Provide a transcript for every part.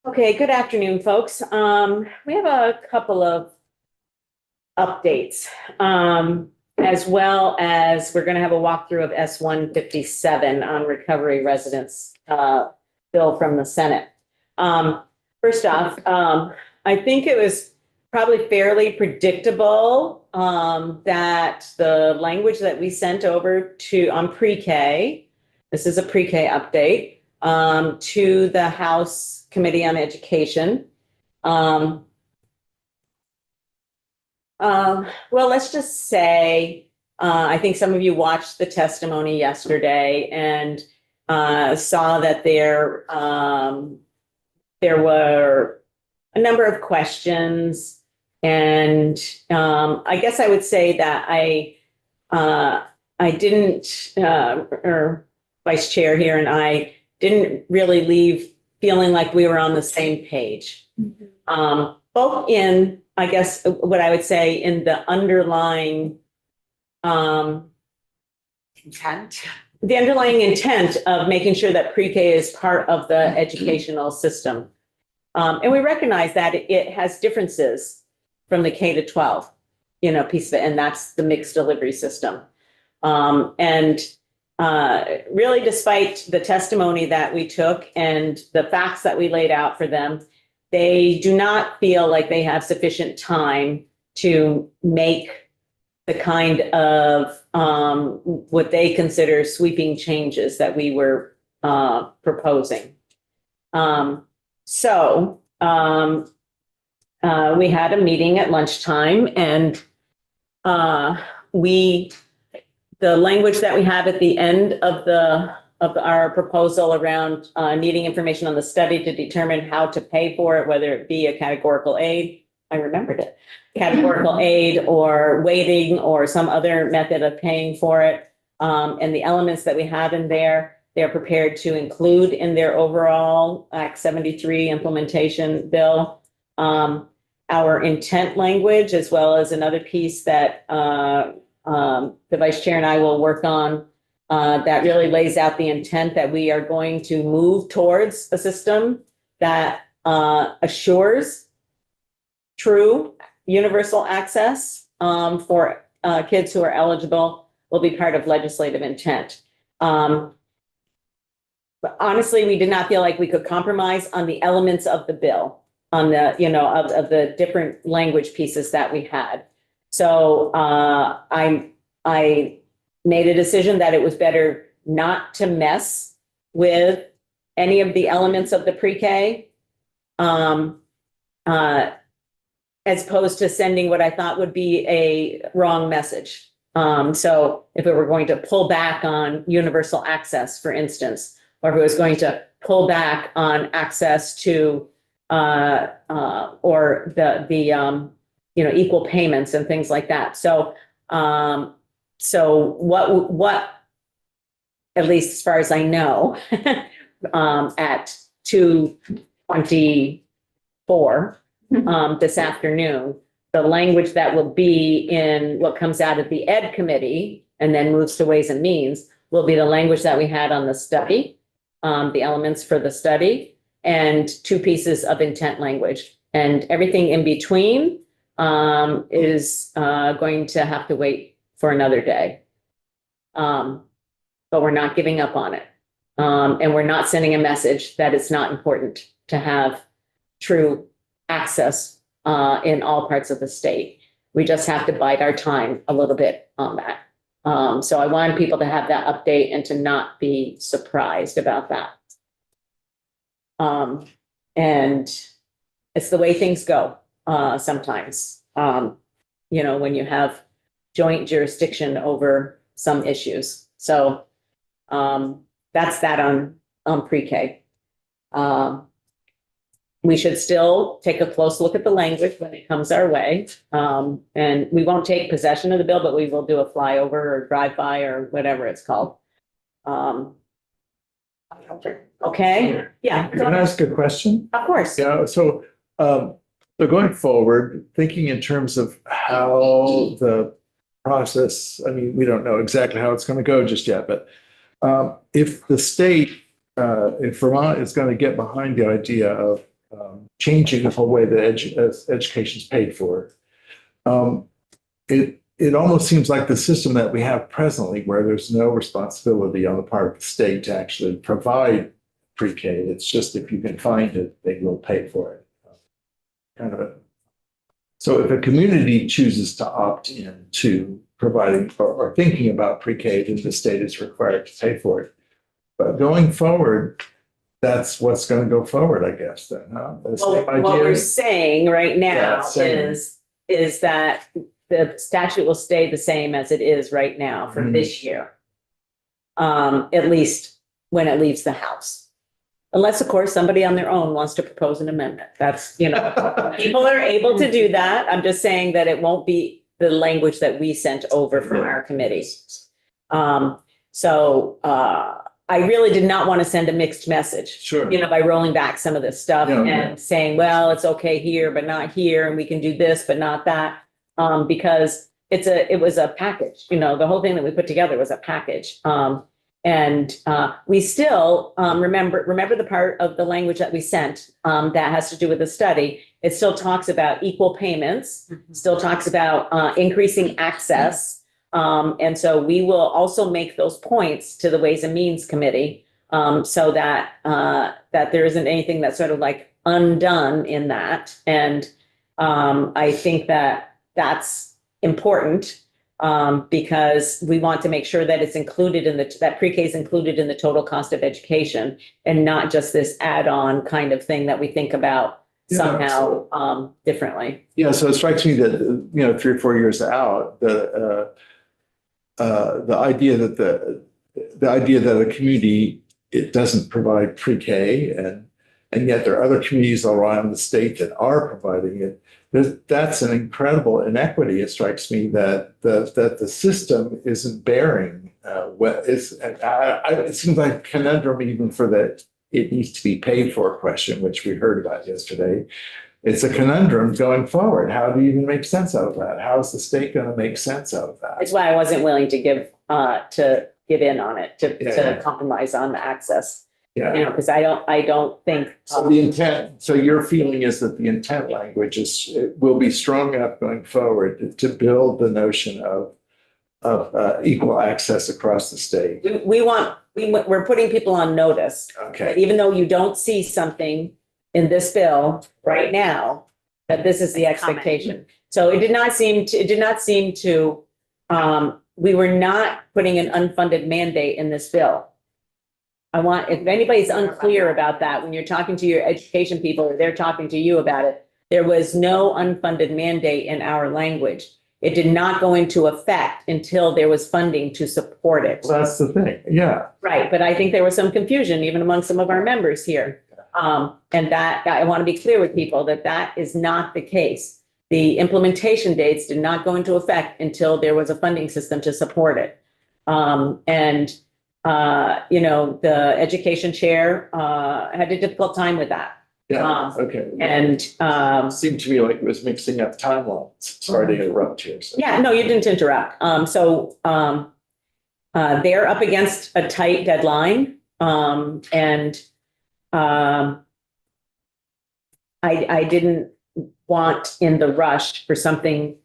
Okay, good afternoon, folks. We have a couple of updates, as well as we're going to have a walkthrough of S-157 on recovery residents, bill from the Senate. First off, I think it was probably fairly predictable, that the language that we sent over on pre-K, this is a pre-K update, to the House Committee on Education. Well, let's just say, I think some of you watched the testimony yesterday and saw that there were a number of questions. And I guess I would say that I didn't, or Vice Chair here and I didn't really leave feeling like we were on the same page. Both in, I guess, what I would say in the underlying Intent. the underlying intent of making sure that pre-K is part of the educational system. And we recognize that it has differences from the K to 12, piece of it, and that's the mixed delivery system. Really, despite the testimony that we took and the facts that we laid out for them, they do not feel like they have sufficient time to make the kind of what they consider sweeping changes that we were proposing. We had a meeting at lunchtime, and the language that we have at the end of our proposal around needing information on the study to determine how to pay for it, whether it be a categorical aid, I remembered it, categorical aid or weighting or some other method of paying for it, and the elements that we have in there, they're prepared to include in their overall Act 73 implementation bill. Our intent language, as well as another piece that the Vice Chair and I will work on, that really lays out the intent that we are going to move towards a system that assures true universal access for kids who are eligible, will be part of legislative intent. But honestly, we did not feel like we could compromise on the elements of the bill, on the, of the different language pieces that we had. So I made a decision that it was better not to mess with any of the elements of the pre-K, as opposed to sending what I thought would be a wrong message. So if it were going to pull back on universal access, for instance, or if it was going to pull back on access to or the equal payments and things like that. So what at least as far as I know, at 2:24 this afternoon, the language that will be in what comes out of the Ed Committee and then moves to Ways and Means will be the language that we had on the study, the elements for the study, and two pieces of intent language. And everything in between is going to have to wait for another day. But we're not giving up on it. And we're not sending a message that it's not important to have true access in all parts of the state. We just have to bide our time a little bit on that. So I wanted people to have that update and to not be surprised about that. And it's the way things go sometimes, when you have joint jurisdiction over some issues. So that's that on pre-K. We should still take a close look at the language when it comes our way. And we won't take possession of the bill, but we will do a flyover or drive-by or whatever it's called. Okay, yeah. Can I ask a question? Of course. Yeah, so going forward, thinking in terms of how the process, I mean, we don't know exactly how it's going to go just yet, but if the state, if Vermont is going to get behind the idea of changing the whole way that education is paid for. It almost seems like the system that we have presently, where there's no responsibility on the part of the state to actually provide pre-K. It's just if you can find it, they will pay for it. So if a community chooses to opt in to providing or thinking about pre-K, then the state is required to pay for it. But going forward, that's what's going to go forward, I guess, then, huh? Well, what we're saying right now is that the statute will stay the same as it is right now for this year. At least when it leaves the House. Unless, of course, somebody on their own wants to propose an amendment. That's, people are able to do that. I'm just saying that it won't be the language that we sent over from our committee. I really did not want to send a mixed message. Sure. By rolling back some of this stuff and saying, well, it's okay here, but not here, and we can do this, but not that. Because it was a package, the whole thing that we put together was a package. We still remember the part of the language that we sent that has to do with the study. It still talks about equal payments, still talks about increasing access. And so we will also make those points to the Ways and Means Committee so that there isn't anything that's sort of like undone in that. And I think that that's important. Because we want to make sure that it's included that pre-K is included in the total cost of education and not just this add-on kind of thing that we think about somehow differently. Yeah, so it strikes me that 3 or 4 years out, the idea that a community it doesn't provide pre-K and yet there are other communities around the state that are providing it. That's an incredible inequity. It strikes me that the system isn't bearing it seems like a conundrum even for that it needs to be paid for question, which we heard about yesterday. It's a conundrum going forward. How do you even make sense out of that? How is the state going to make sense out of that? That's why I wasn't willing to give in on it, to compromise on the access. Yeah. Because I don't think. So the intent, so your feeling is that the intent language will be strong enough going forward to build the notion of equal access across the state. We're putting people on notice. Okay. Even though you don't see something in this bill right now, that this is the expectation. So it did not seem to, we were not putting an unfunded mandate in this bill. If anybody's unclear about that, when you're talking to your education people or they're talking to you about it, there was no unfunded mandate in our language. It did not go into effect until there was funding to support it. Well, that's the thing. Yeah. Right. But I think there was some confusion even among some of our members here. And that I want to be clear with people that is not the case. The implementation dates did not go into effect until there was a funding system to support it. The education chair had a difficult time with that. Yeah. Okay. And seemed to me like it was mixing up timelines. Sorry to interrupt here. So. Yeah, no, you didn't interrupt. They're up against a tight deadline. I didn't want in the rush for something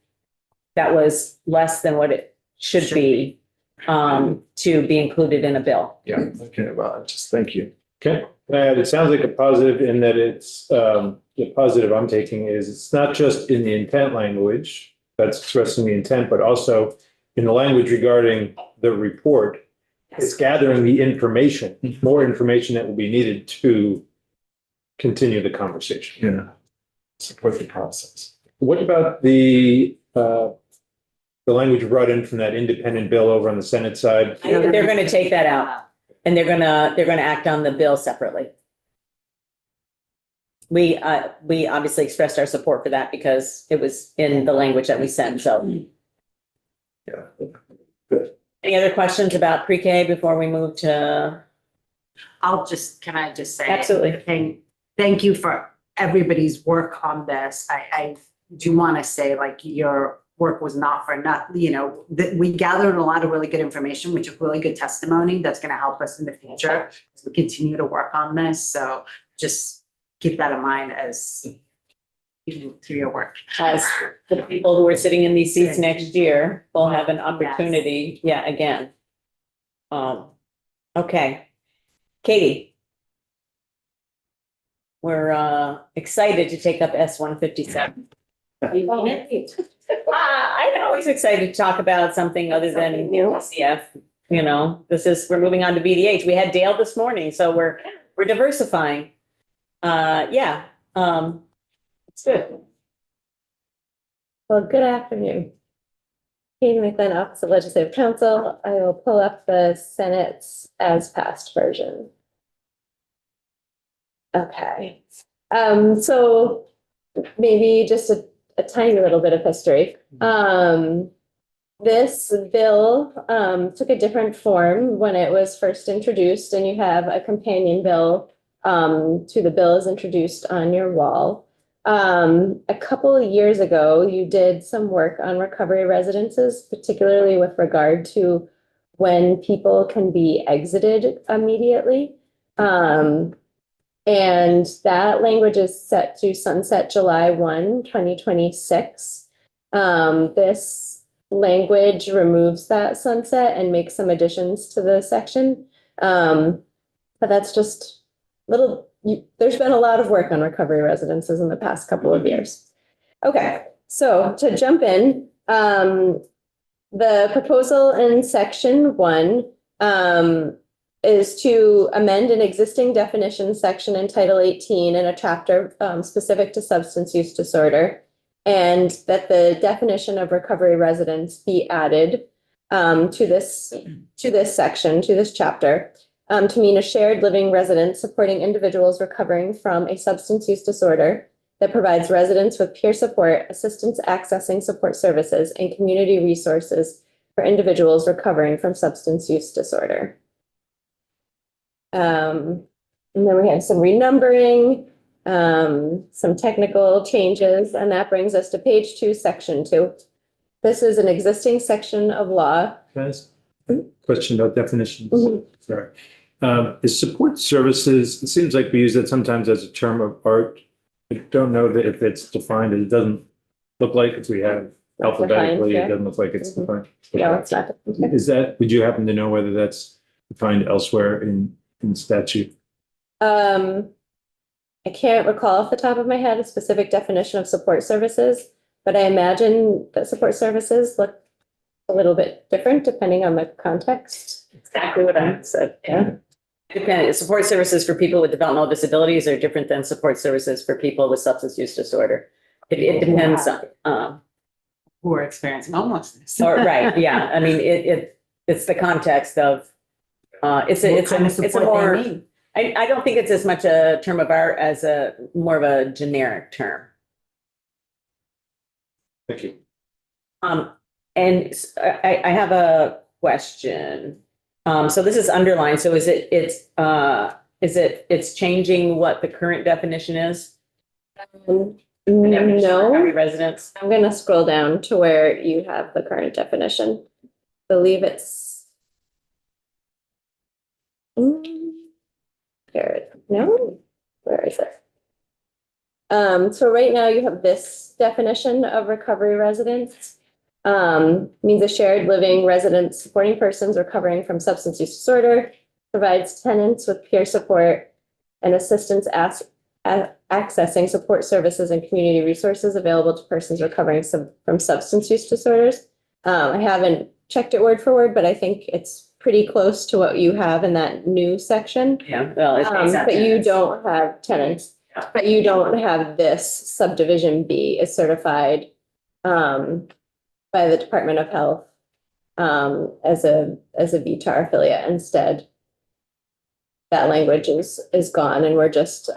that was less than what it should be. To be included in a bill. Yeah. Okay. Well, just thank you. Okay. It sounds like a positive in that it's the positive I'm taking is it's not just in the intent language that's expressing the intent, but also in the language regarding the report. It's gathering the information, more information that will be needed to continue the conversation. Yeah. Support the process. What about the language brought in from that independent bill over on the Senate side? They're going to take that out, and they're going to act on the bill separately. We obviously expressed our support for that because it was in the language that we sent. So, yeah. Good. Any other questions about pre-K before we move to? Can I just say? Absolutely. Thank you for everybody's work on this. I do want to say your work was not for nothing, we gathered a lot of really good information, which is really good testimony that's going to help us in the future as we continue to work on this. So just keep that in mind as you move through your work. As the people who are sitting in these seats next year will have an opportunity, yeah, again. Okay. Katie. We're excited to take up S-157. I'm always excited to talk about something other than CF. You know, we're moving on to BDH. We had Dale this morning, so we're diversifying. Yeah, it's good. Well, good afternoon. Katie McLean, Office of Legislative Counsel. I will pull up the Senate's as passed version. Okay. So maybe just a tiny little bit of history. This bill took a different form when it was first introduced, and you have a companion bill to the bill as introduced on your wall. A couple of years ago, you did some work on recovery residences, particularly with regard to when people can be exited immediately. And that language is set to sunset July 1, 2026. This language removes that sunset and makes some additions to the section. But that's just there's been a lot of work on recovery residences in the past couple of years. Okay, so to jump in, the proposal in section 1 is to amend an existing definition section in Title 18 in a chapter specific to substance use disorder, and that the definition of recovery residence be added to this section, to this chapter, to mean a shared living residence supporting individuals recovering from a substance use disorder that provides residents with peer support, assistance accessing support services, and community resources for individuals recovering from substance use disorder. And then we have some renumbering, some technical changes, and that brings us to page 2, section 2. This is an existing section of law. Can I ask a question about definitions? Mhm. Sorry. Is support services, it seems like we use it sometimes as a term of art. I don't know that if it's defined, it doesn't look like if we have alphabetically, yeah. it doesn't look like it's Mhm. defined. No, it's not. Is that, would you happen to know whether that's defined elsewhere in statute? I can't recall off the top of my head a specific definition of support services, but I imagine that support services look a little bit different depending on the context. Exactly what I said, yeah. Support services for people with developmental disabilities are different than support services for people with substance use disorder. It depends on, Who are experiencing homelessness. right, yeah, I mean, it's the context of, it's a more, I don't think it's as much a term of art as a more of a generic term. Thank you. And I have a question. So this is underlined. So it's changing what the current definition is? The definition of No, recovery residence? I'm gonna scroll down to where you have the current definition. Believe it's. No, where is it? So right now you have this definition of recovery residence. Means a shared living residence supporting persons recovering from substance use disorder, provides tenants with peer support and assistance accessing support services and community resources available to persons recovering from substance use disorders. I haven't checked it word for word, but I think it's pretty close to what you have in that new section. Yeah, well, it's based on But you tenants. don't have tenants, Yeah. but you don't have this subdivision B is certified by the Department of Health as a VTAR affiliate. Instead, that language is gone, and we're just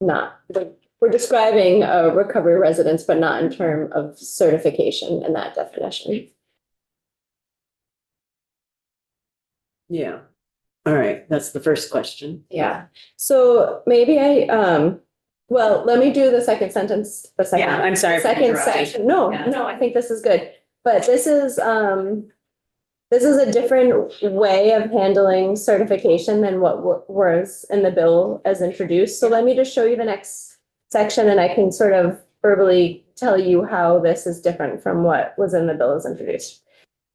we're describing a recovery residence, but not in terms of certification in that definition. Yeah. All right, that's the first question. Yeah. So maybe well, let me do the second sentence. The second. Yeah, I'm sorry for Second interrupting. section. No, Yeah. no, I think this is good. But this is this is a different way of handling certification than what was in the bill as introduced. So let me just show you the next section and I can sort of verbally tell you how this is different from what was in the bill as introduced.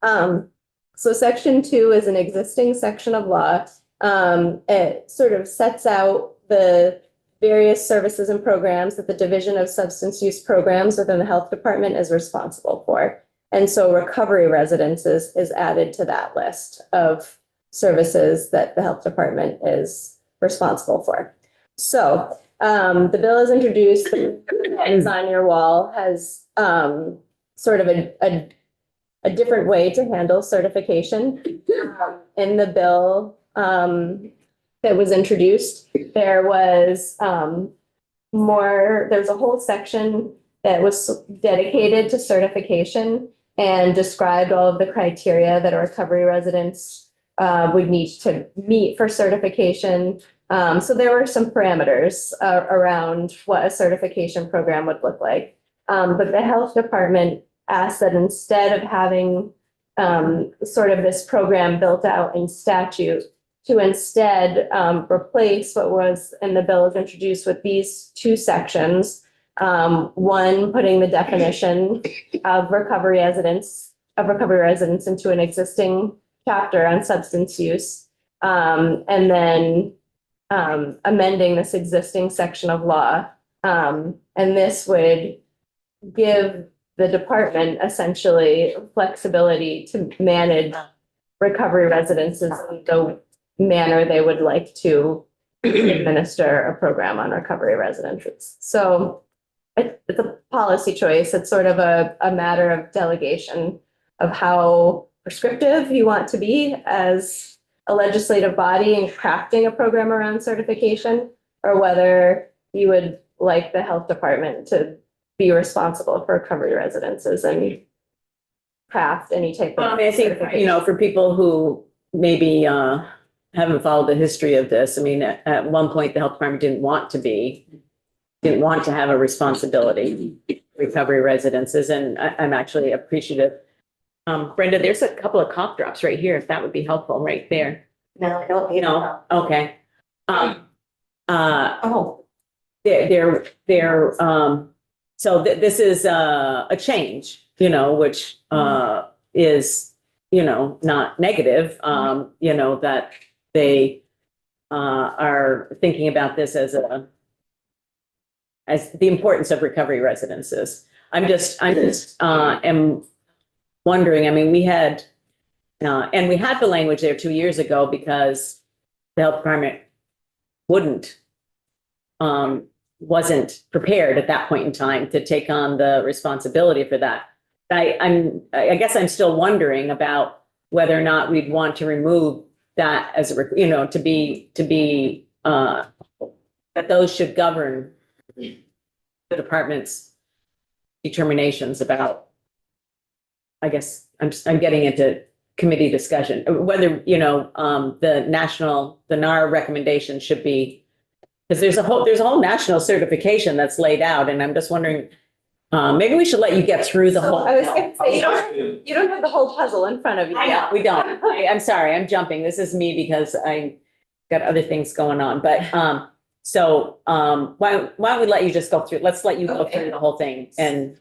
So section 2 is an existing section of law. It sort of sets out the various services and programs that the Division of Substance Use Programs within the Health Department is responsible for. And so recovery residences is added to that list of services that the Health Department is responsible for. So the bill is introduced, it's on your wall, has sort of a different way to handle certification. In the bill that was introduced, there was there's a whole section that was dedicated to certification and described all of the criteria that a recovery residents would need to meet for certification. So there were some parameters around what a certification program would look like. But the health department asked that instead of having sort of this program built out in statute, to instead replace what was in the bill as introduced with these two sections. One, putting the definition of recovery residents into an existing chapter on substance use, and then amending this existing section of law. And this would give the department essentially flexibility to manage recovery residences in the manner they would like to administer a program on recovery residents. So it's a policy choice. It's sort of a matter of delegation of how prescriptive you want to be as a legislative body in crafting a program around certification, or whether you would like the health department to be responsible for recovery residences and craft any type of. Well, I mean, I think, you know, for people who maybe haven't followed the history of this, I mean, at one point, the health department didn't want to have a responsibility recovery residences, and I'm actually appreciative. Brenda, there's a couple of cough drops right here, if that would be helpful, right there. No, I don't need No, okay. Oh, So this is a change, you know, which is, you know, not negative, you know, that they are thinking about this as the importance of recovery residences. I'm just am wondering, I mean, we had the language there 2 years ago because the health department wasn't prepared at that point in time to take on the responsibility for that. I guess I'm still wondering about whether or not we'd want to remove that as you know, to be that those should govern the department's determinations about. I guess I'm getting into committee discussion, whether, you know, the NAR recommendation should be, because there's a whole national certification that's laid out, and I'm just wondering, maybe we should let you get through the whole. I was going to say, you don't have the whole puzzle in front of you. I know, we don't. I'm sorry, I'm jumping. This is me because I got other things going on, but, why don't we let you just go through, let's let you go through the whole thing, and.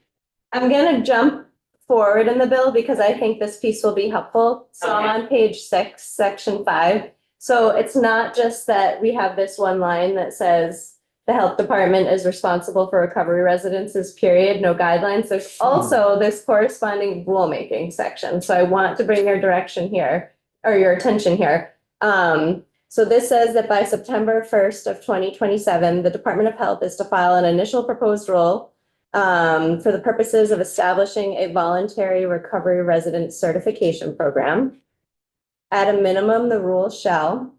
I'm gonna jump forward in the bill because I think this piece will be helpful. So I'm Okay. on page 6, section 5. So it's not just that we have this one line that says the health department is responsible for recovery residences, period, no guidelines. There's also this corresponding rulemaking section. So I want to bring your direction here, or your attention here. So this says that by September 1st of 2027, the Department of Health is to file an initial proposed rule for the purposes of establishing a voluntary recovery resident certification program. At a minimum, the rule shall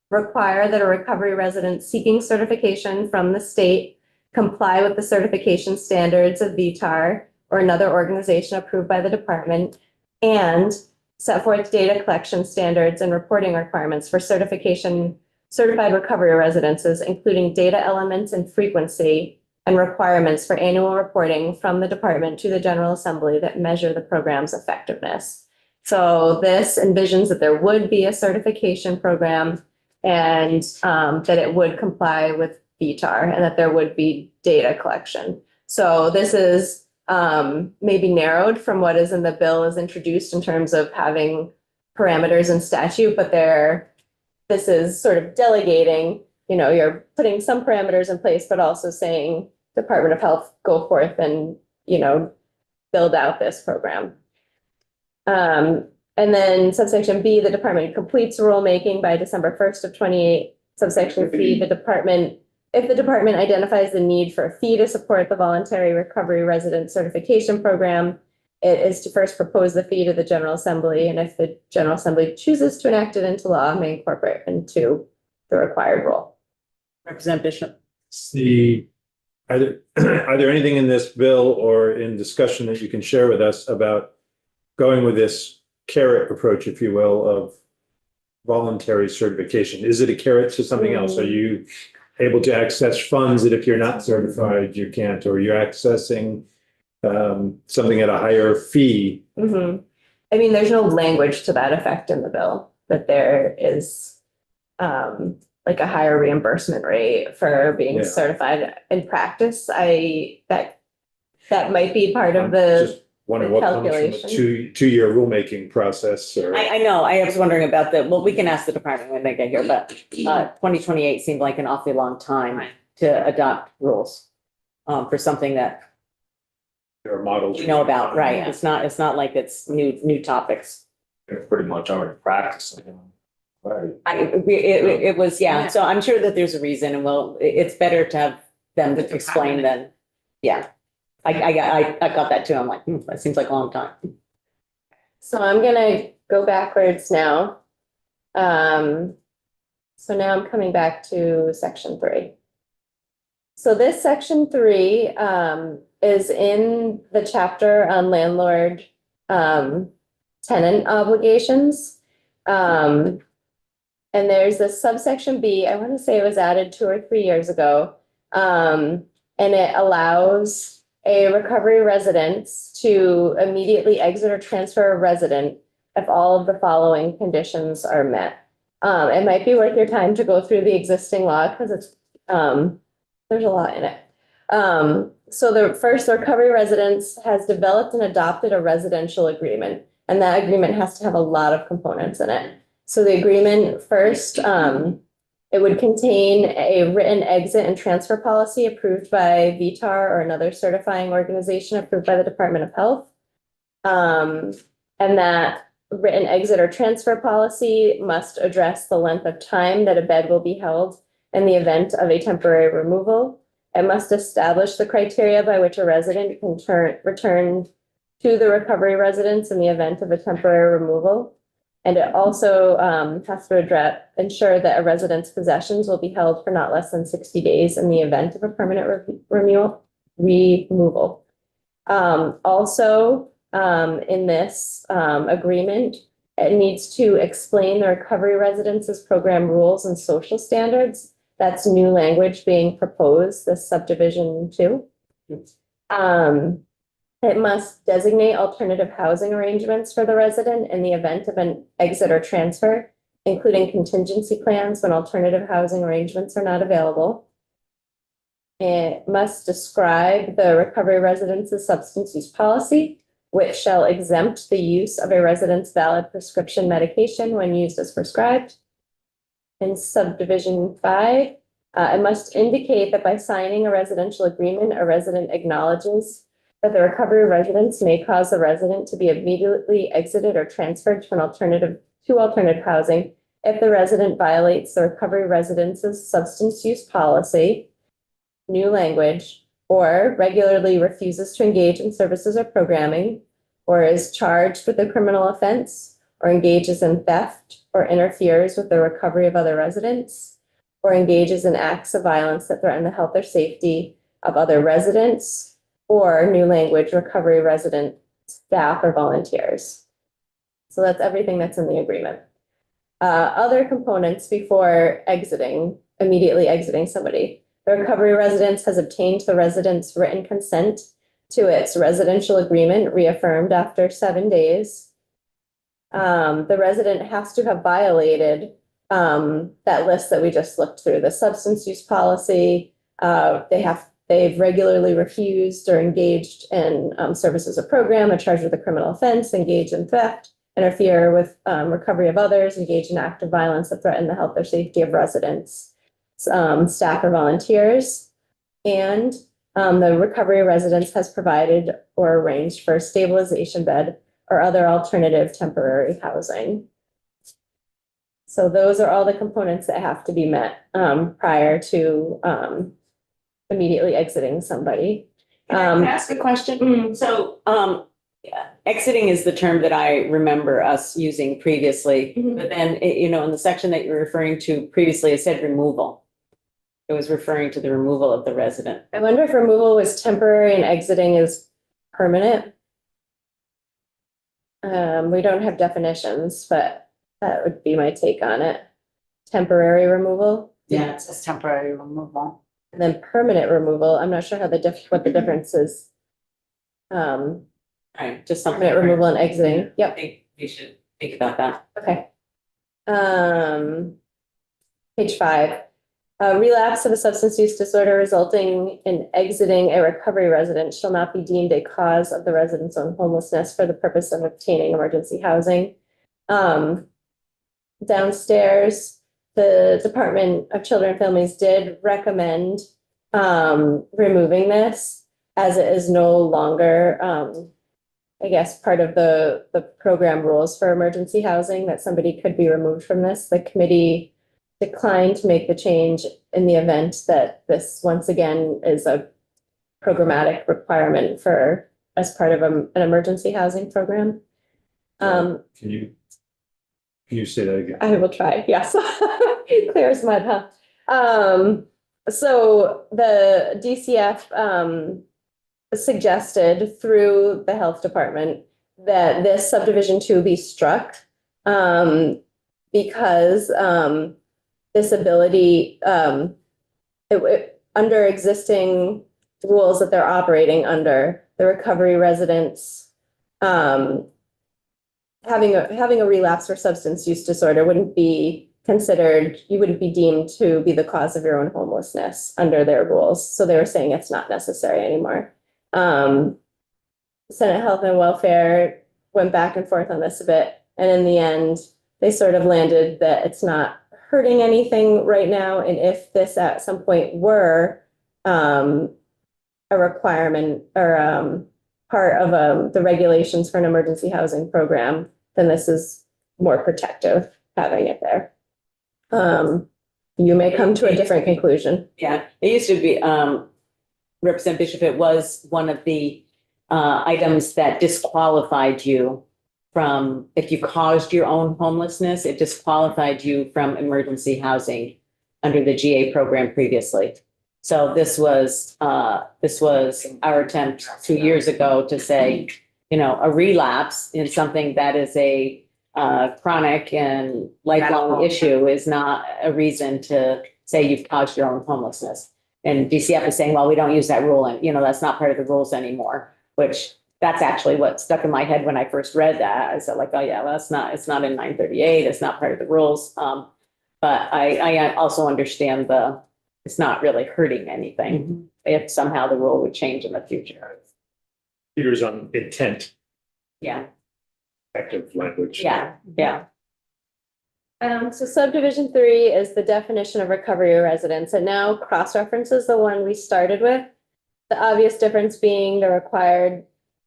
require that a recovery resident seeking certification from the state comply with the certification standards of VTAR or another organization approved by the department, and set forth data collection standards and reporting requirements for certified recovery residences, including data elements and frequency and requirements for annual reporting from the department to the General Assembly that measure the program's effectiveness. So this envisions that there would be a certification program and that it would comply with VTAR and that there would be data collection. So this is maybe narrowed from what is in the bill as introduced in terms of having parameters and statute, but this is sort of delegating, you're putting some parameters in place, but also saying Department of Health, go forth and, build out this program. And then subsection B, the department completes rulemaking by December 1st of 28. Subsection C, if the department identifies the need for a fee to support the voluntary recovery resident certification program, it is to first propose the fee to the General Assembly, and if the General Assembly chooses to enact it into law, may incorporate into the required rule. Representative Bishop. Are there anything in this bill or in discussion that you can share with us about going with this carrot approach, if you will, of voluntary certification? Is it a carrot to something else? Are you able to access funds that if you're not certified, you can't, or you're accessing something at a higher fee? Mm-hmm. I mean, there's no language to that effect in the bill, that there is like a higher reimbursement rate for being Yeah. certified. In practice, that might be part of I'm the just wondering what comes from a calculation. two-year rulemaking process, or I know, I was wondering about we can ask the department when they get here, but 2028 seemed like an awfully long time to adopt rules for something that there are models. you know about, right? It's not like it's new topics. They're pretty much already practicing. Right. It was, yeah, so I'm sure that there's a reason, and it's better to have them to explain than, yeah. I got that too. I'm like, that seems like a long time. So I'm gonna go backwards now. So now I'm coming back to section 3. So this section 3 is in the chapter on landlord tenant obligations. And there's this subsection B, I want to say it was added 2 or 3 years ago. And it allows a recovery residence to immediately exit or transfer a resident if all of the following conditions are met. It might be worth your time to go through the existing law because it's there's a lot in it. So the recovery residence has developed and adopted a residential agreement, and that agreement has to have a lot of components in it. So the agreement first, it would contain a written exit and transfer policy approved by VTAR or another certifying organization approved by the Department of Health. And that written exit or transfer policy must address the length of time that a bed will be held in the event of a temporary removal. It must establish the criteria by which a resident can return to the recovery residence in the event of a temporary removal. And it also has to ensure that a resident's possessions will be held for not less than 60 days in the event of a permanent removal. Also, in this agreement, it needs to explain the recovery residences program rules and social standards. That's new language being proposed, this subdivision 2. It must designate alternative housing arrangements for the resident in the event of an exit or transfer, including contingency plans when alternative housing arrangements are not available. It must describe the recovery residence's substance use policy, which shall exempt the use of a resident's valid prescription medication when used as prescribed. In subdivision 5, it must indicate that by signing a residential agreement, a resident acknowledges that the recovery residence may cause the resident to be immediately exited or transferred to alternative housing if the resident violates the recovery residence's substance use policy, new language, or regularly refuses to engage in services or programming, or is charged with a criminal offense, or engages in theft, or interferes with the recovery of other residents, or engages in acts of violence that threaten the health or safety of other residents, or new language, recovery resident staff or volunteers. So that's everything that's in the agreement. Other components before immediately exiting somebody. The recovery residence has obtained the resident's written consent to its residential agreement reaffirmed after 7 days. the resident has to have violated that list that we just looked through, the substance use policy. They've regularly refused or engaged in services or program, are charged with a criminal offense, engage in theft, interfere with recovery of others, engage in active violence that threaten the health or safety of residents, staff or volunteers. And the recovery residence has provided or arranged for a stabilization bed or other alternative temporary housing. So those are all the components that have to be met prior to immediately exiting somebody. Can I ask a question? So, yeah, exiting is the term that I remember us using previously, Mhm. but then, in the section that you're referring to previously, it said removal. It was referring to the removal of the resident. I wonder if removal was temporary and exiting is permanent. We don't have definitions, but that would be my take on it. Temporary removal Yeah, it says temporary removal. and then permanent removal. I'm not sure how what the difference is. Right, just something. Permanent removal and exiting. I Yep. think we should think about that. Okay. Page 5. Relapse of a substance use disorder resulting in exiting a recovery residence shall not be deemed a cause of the resident's own homelessness for the purpose of obtaining emergency housing. Downstairs, the Department of Children and Families did recommend removing this as it is no longer, I guess, part of the program rules for emergency housing, that somebody could be removed from this. The committee declined to make the change in the event that this once again is a programmatic requirement for as part of an emergency housing program. Can you say that again? I will try, yes. Clear as mud, huh? So the DCF suggested through the health department that this subdivision 2 be struck because this ability, under existing rules that they're operating under, the recovery residents having a relapse or substance use disorder wouldn't be considered, you wouldn't be deemed to be the cause of your own homelessness under their rules. So they were saying it's not necessary anymore. Senate Health and Welfare went back and forth on this a bit. And in the end, they sort of landed that it's not hurting anything right now. And if this at some point were a requirement or part of the regulations for an emergency housing program, then this is more protective having it there. You may come to a different conclusion. Yeah, it used to be, Representative Bishop, it was one of the items that disqualified you from, if you caused your own homelessness, it disqualified you from emergency housing under the GA program previously. So this was our attempt 2 years ago to say, a relapse in something that is a chronic and lifelong issue is not a reason to say you've caused your own homelessness. And DCF is saying, well, we don't use that rule, and that's not part of the rules anymore, which that's actually what stuck in my head when I first read that. I said, like, oh yeah, well, it's not in 938, it's not part of the rules. But I also understand it's not really hurting anything if somehow the rule would change in the future. Peter's on intent, Yeah, active language. yeah. So subdivision 3 is the definition of recovery residence. It now cross-references the one we started with. The obvious difference being the required,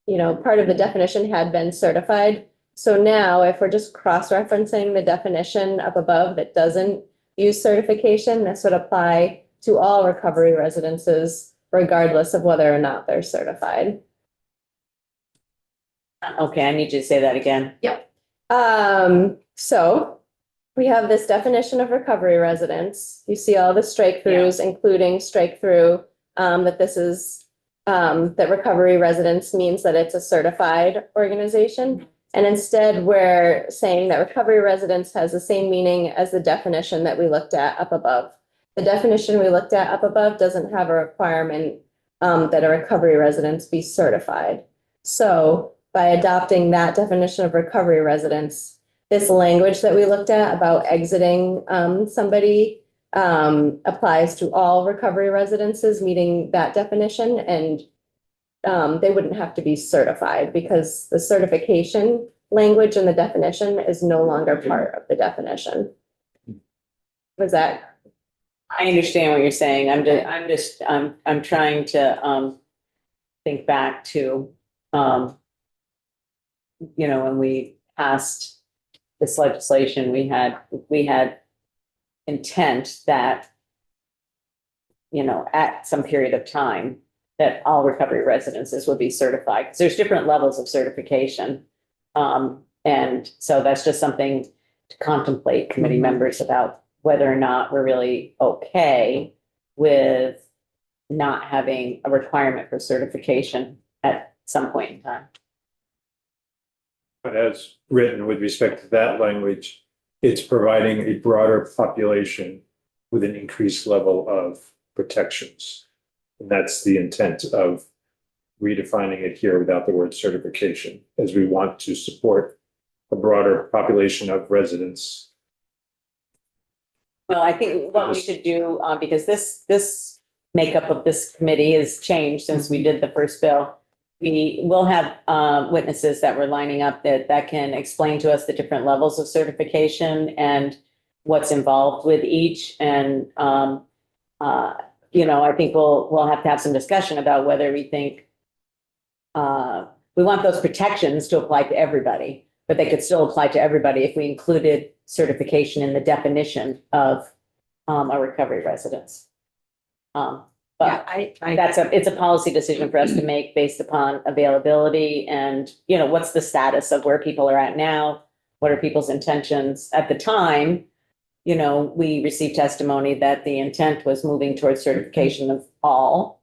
part of the definition had been certified. So now if we're just cross-referencing the definition up above that doesn't use certification, this would apply to all recovery residences, regardless of whether or not they're certified. Okay, I need you to say that again. So we have this definition of recovery residence. You see all the strike throughs, including strike through that this is that recovery residence means that it's a certified organization. And instead, we're saying that recovery residence has the same meaning as the definition that we looked at up above. The definition we looked at up above doesn't have a requirement that a recovery residence be certified. So by adopting that definition of recovery residence, this language that we looked at about exiting somebody applies to all recovery residences meeting that definition, and they wouldn't have to be certified because the certification language in the definition is no longer part of the definition. Was that? I understand what you're saying. I'm trying to, think back to, when we passed this legislation, we had intent that, at some period of time, that all recovery residences would be certified, because there's different levels of certification. And so that's just something to contemplate, committee members, about whether or not we're really okay with not having a requirement for certification at some point in time. But as written with respect to that language, it's providing a broader population with an increased level of protections. And that's the intent of redefining it here without the word certification, as we want to support a broader population of residents. Well, I think what we should do, because this makeup of this committee has changed since we did the first bill. We will have witnesses that we're lining up that can explain to us the different levels of certification and what's involved with each. And, I think we'll have to have some discussion about whether we think we want those protections to apply to everybody, but they could still apply to everybody if we included certification in the definition of a recovery residence. But it's a policy decision for us to make based upon availability and, what's the status of where people are at now? What are people's intentions? At the time, we received testimony that the intent was moving towards certification of all.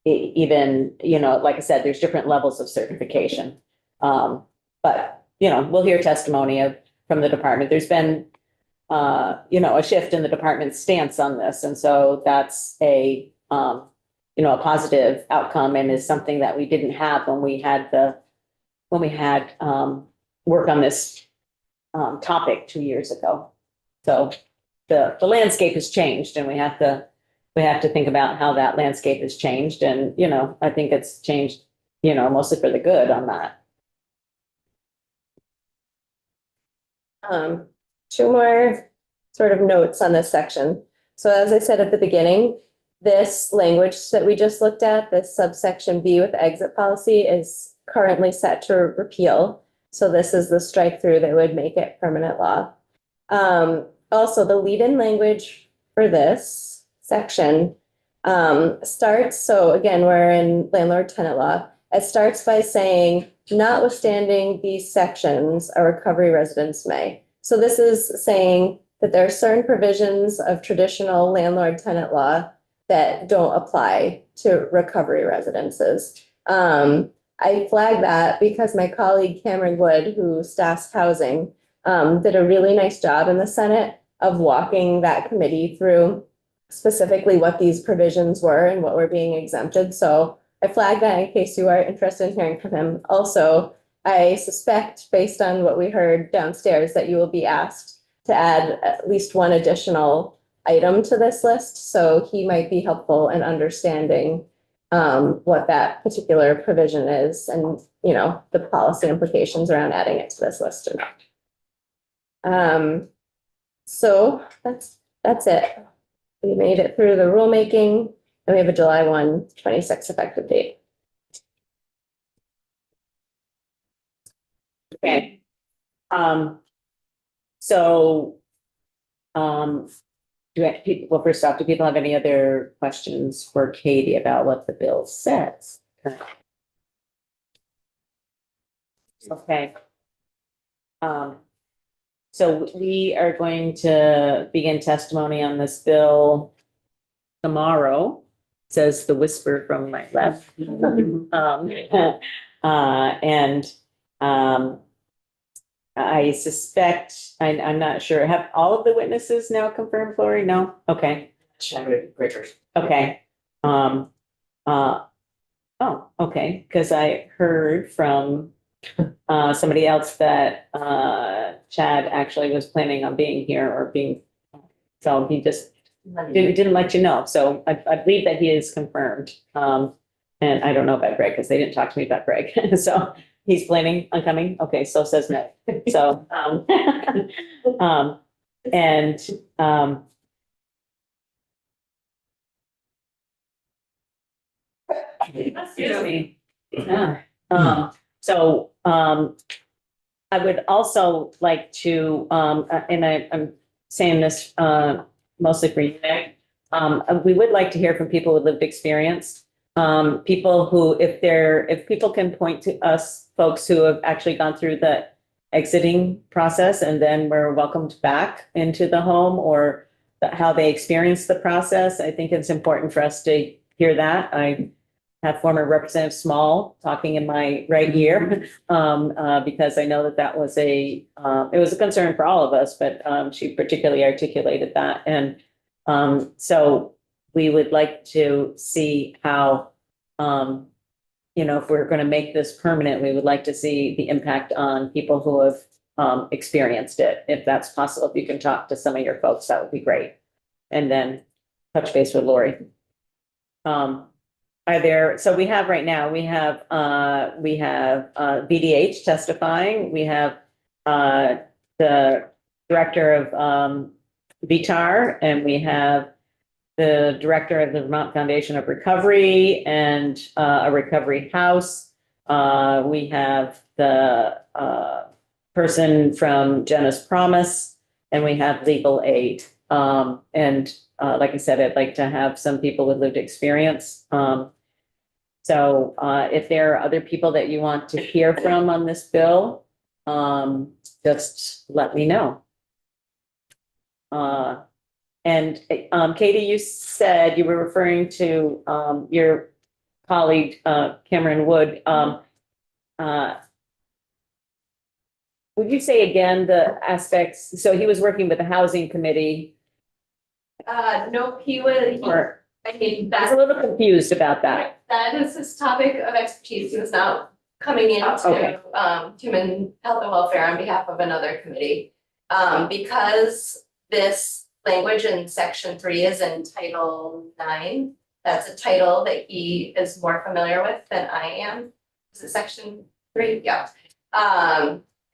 Even, like I said, there's different levels of certification. But, we'll hear testimony from the department. There's been a shift in the department's stance on this. And so that's a positive outcome, and is something that we didn't have when we had work on this topic 2 years ago. So the landscape has changed, and we have to think about how that landscape has changed. And, I think it's changed, mostly for the good on that. Two more sort of notes on this section. So as I said at the beginning, this language that we just looked at, this subsection B with exit policy, is currently set to repeal. So this is the strike through that would make it permanent law. Also, the lead-in language for this section starts, so again, we're in landlord-tenant law. It starts by saying, notwithstanding these sections, a recovery residence may. So this is saying that there are certain provisions of traditional landlord-tenant law that don't apply to recovery residences. I flag that because my colleague Cameron Wood, who staffs housing, did a really nice job in the Senate of walking that committee through specifically what these provisions were and what were being exempted. So I flagged that in case you are interested in hearing from him. Also, I suspect, based on what we heard downstairs, that you will be asked to add at least one additional item to this list. So he might be helpful in understanding what that particular provision is and, the policy implications around adding it to this list or not. So that's it. We made it through the rulemaking, and we have a July 1, 26 effective date. Okay. Well, first off, do people have any other questions for Katie about what the bill says? Okay. So we are going to begin testimony on this bill tomorrow, says the whisper from my left. I suspect, I'm not sure, have all of the witnesses now confirmed, Lori? No? Okay. Okay. Oh, okay, because I heard from somebody else that, Chad actually was planning on being here or being, so he just didn't let you know. So I believe that he is confirmed. And I don't know about Greg because they didn't talk to me about Greg. So he's planning on coming. Okay, so says no. So, and, excuse me. Yeah. So, I would also like to, and I'm saying this, mostly for you, Nick. We would like to hear from people with lived experience. People who, if people can point to us, folks who have actually gone through the exiting process and then were welcomed back into the home, or how they experienced the process, I think it's important for us to hear that. I have former Representative Small talking in my right ear, because I know that that was it was a concern for all of us, but she particularly articulated that. And so we would like to see how, if we're going to make this permanent, we would like to see the impact on people who have experienced it. If that's possible, if you can talk to some of your folks, that would be great. And then touch base with Lori. So we have right now, we have VDH testifying. We have the director of VTAR, and we have the director of the Vermont Foundation of Recovery and a recovery house. We have the person from Jenna's Promise, and we have legal aid. And like I said, I'd like to have some people with lived experience. So if there are other people that you want to hear from on this bill, just let me know. And Katie, you said you were referring to your colleague, Cameron Wood. Would you say again the aspects? So he was working with the housing committee. No, he was, Or I mean, I was a little confused about that. that is his topic of expertise. He was now coming Okay. into human health and welfare on behalf of another committee. Because this language in section 3 is in Title 9, that's a title that he is more familiar with than I am. Is it section 3? Yeah.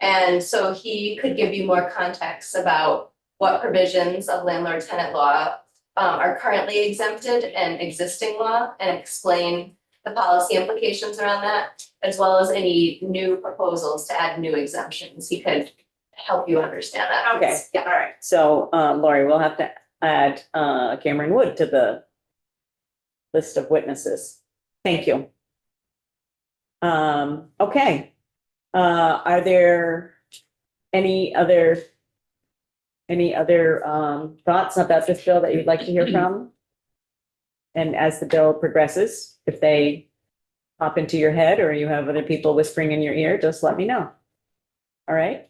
And so he could give you more context about what provisions of landlord-tenant law are currently exempted and existing law, and explain the policy implications around that, as well as any new proposals to add new exemptions. He could help you understand that. Okay, Yeah. all right. So Lori, we'll have to add Cameron Wood to the list of witnesses. Thank you. Okay. Are there any other thoughts about this bill that you'd like to hear from? And as the bill progresses, if they pop into your head or you have other people whispering in your ear, just let me know. All right.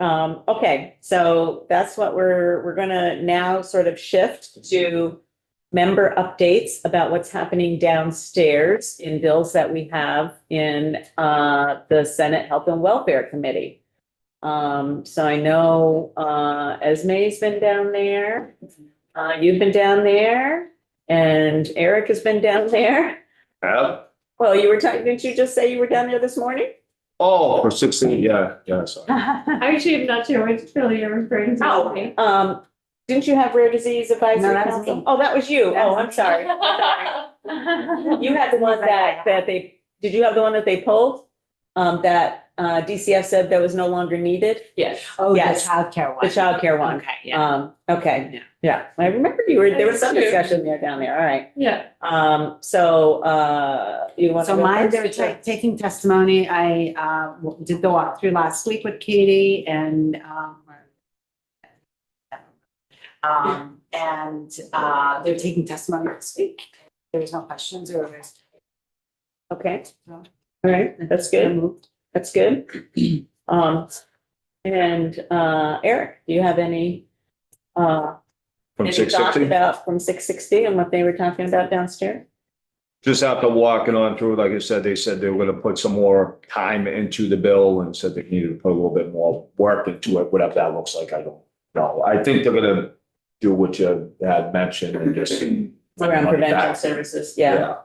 Okay, so that's what we're gonna now sort of shift to member updates about what's happening downstairs in bills that we have in the Senate Health and Welfare Committee. So I know Esme's been down there, you've been down there, and Eric has been down there. Well, you were talking, didn't you just say you were down there this morning? Oh, for 16, yeah, sorry. Actually, I'm not sure which bill you're referring to. Oh, didn't you have Rare Disease Advisory No, that was Council? me. Oh, that was you. That Oh, was I'm me. sorry. You had the one that did you have the one that they pulled? That DCF said that was no longer needed? Yes. Oh, the Yes. childcare The one. childcare one. Okay, yeah. Okay, yeah. I remember there was some That's true. discussion there down there. All right. Yeah. So you want to So go mine, they were first? Sure. taking testimony. I did the walkthrough last week with Katie and they're taking testimony this week. There's no questions or. Okay, No. all right, that's good. That's good. And Eric, do you have any From any thoughts 660? about from 660 and what they were talking about downstairs? just after walking on through, like I said, they said they were gonna put some more time into the bill and said they needed to put a little bit more work into it, whatever that looks like, I don't know. I think they're gonna do what you had mentioned and just. Around money prevention back. services, yeah.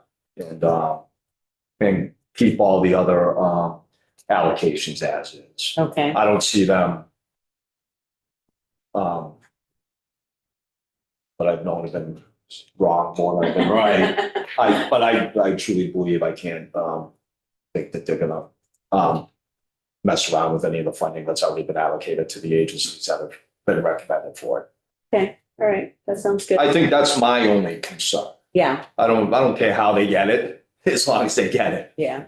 And keep all the other, allocations as is. Okay, I don't see them. But I've known I've been wrong more than I've been right. But I truly believe I can't, think that they're gonna, mess around with any of the funding that's already been allocated to the agencies that have been recommended for it. all right, that sounds good. I think that's my only concern. Yeah, I don't care how they get it, as long as they get it. yeah.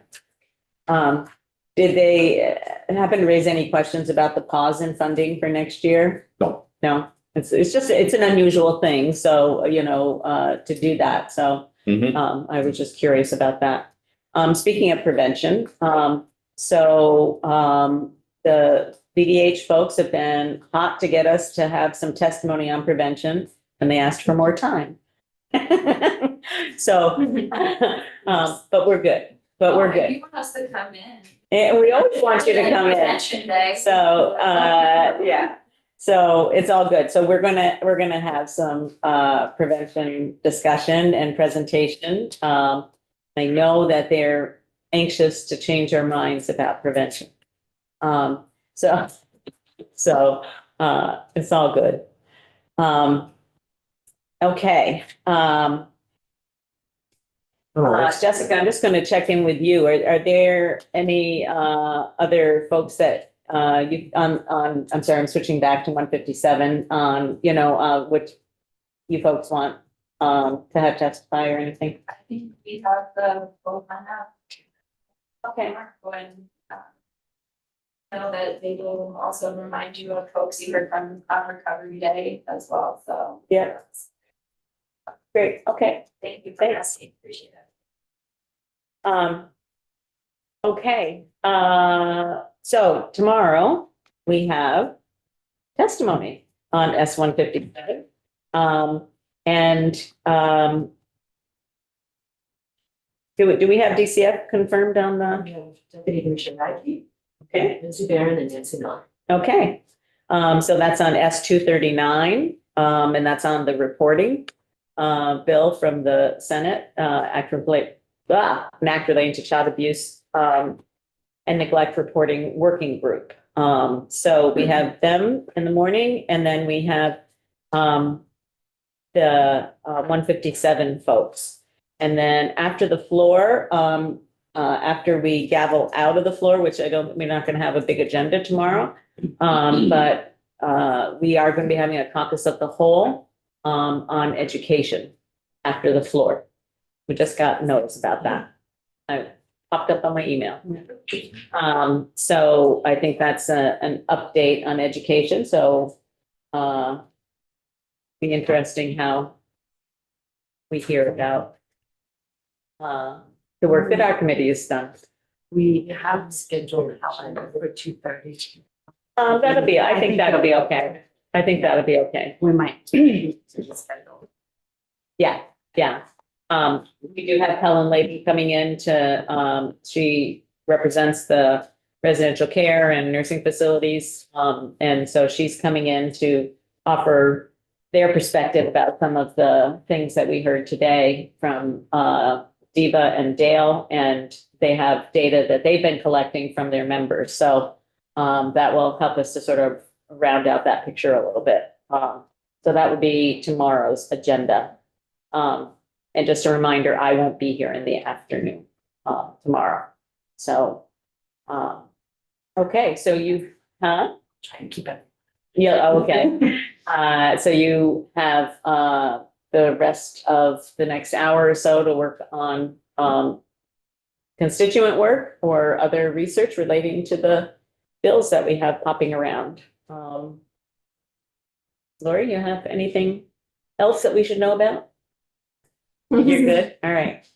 Did they happen to raise any questions about the pause in funding for next year? No. No, it's just, it's an unusual thing, so, to do that, so. I was just curious about that. Speaking of prevention, the BDH folks have been hot to get us to have some testimony on prevention, and they asked for more time. So, but we're good, You want us to come in. And we always want you to come in. Prevention Day. So, yeah, so it's all good. So we're gonna have some, prevention discussion and presentation. I know that they're anxious to change our minds about prevention. So it's all good. Okay. Jessica, I'm just gonna check in with you. Are there any, other folks that, I'm sorry, I'm switching back to 157 on, which you folks want, to have testify or anything? I think we have the full lineup. Okay. When, know that they will also remind you of folks you heard from on Recovery Day as well, so. Yeah. Great, okay. Thank you for asking, appreciate it. Okay, so tomorrow we have testimony on S-157. Do we have DCF confirmed on the? Deputy Commissioner Ivey, Okay, Nancy Barron, and Nancy Miller. okay. So that's on S-239, and that's on the reporting bill from the Senate, act relating to child abuse and neglect reporting working group. So we have them in the morning, and then we have the 157 folks. And then after the floor, after we gavel out of the floor, which we're not going to have a big agenda tomorrow, but we are going to be having a caucus of the whole on education after the floor. We just got notice about that. I popped up on my email. So I think that's an update on education. So be interesting how we hear about the work that our committee has done. We have scheduled Helen for 2:30. I think that'll be okay. I think that'll be okay. We might. Yeah, yeah. We do have Helen Layton coming in to, she represents the residential care and nursing facilities. And so she's coming in to offer their perspective about some of the things that we heard today from, Diva and Dale, and they have data that they've been collecting from their members. So, that will help us to sort of round out that picture a little bit. So that would be tomorrow's agenda. And just a reminder, I won't be here in the afternoon, tomorrow. So, okay, so huh? Try and keep it. Yeah, okay. So you have, the rest of the next hour or so to work on, constituent work or other research relating to the bills that we have popping around. Lori, you have anything else that we should know about? You're good? All right.